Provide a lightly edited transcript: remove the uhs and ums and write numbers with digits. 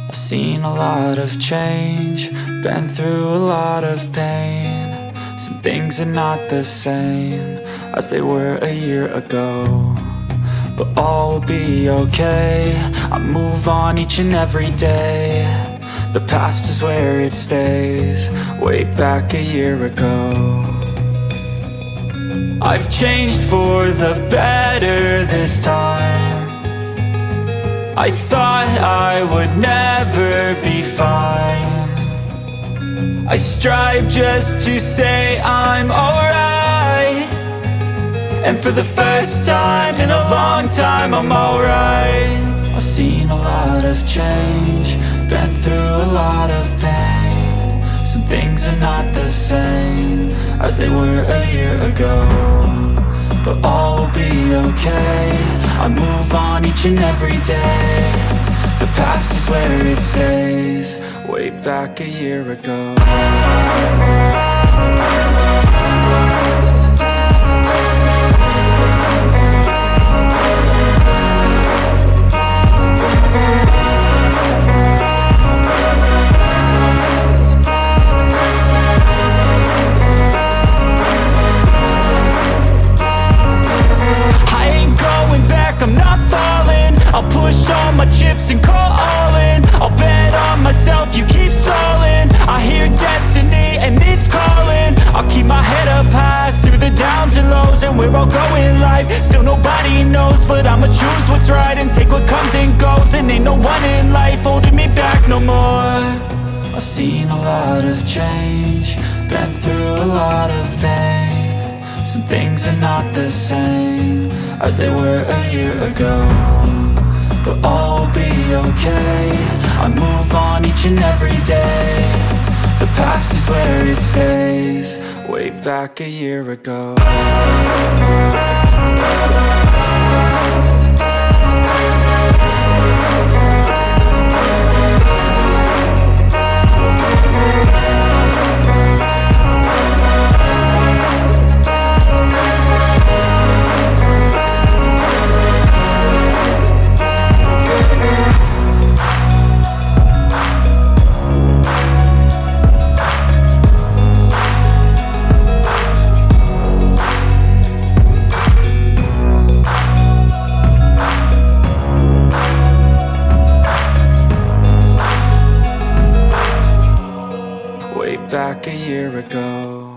I've seen a lot of change, been through a lot of pain. Some things are not the same as they were a year ago, but all will be okay. I move on each and every day. The past is where it stays, way back a year ago. I've changed for the better this time. I thought I would never be fine. I strive just to say I'm alright, and for the first time in a long time I'm alright. I've seen a lot of change, been through a lot of pain. Some things are not the same as they were a year ago, but all will be okay. I move on each and every day. The past is where it stays, way back a year ago. I'm not falling, I'll push all my chips and call all in. I'll bet on myself, you keep stalling. I hear destiny and it's calling. I'll keep my head up high through the downs and lows, and we're all going life. Still nobody knows, but I'ma choose what's right and take what comes and goes. And ain't no one in life holding me back no more. I've seen a lot of change, been through a lot of pain. Some things are not the same as they were a year ago, but all will be okay. I move on each and every day. The past is where it stays, way back a year ago. Back a year ago.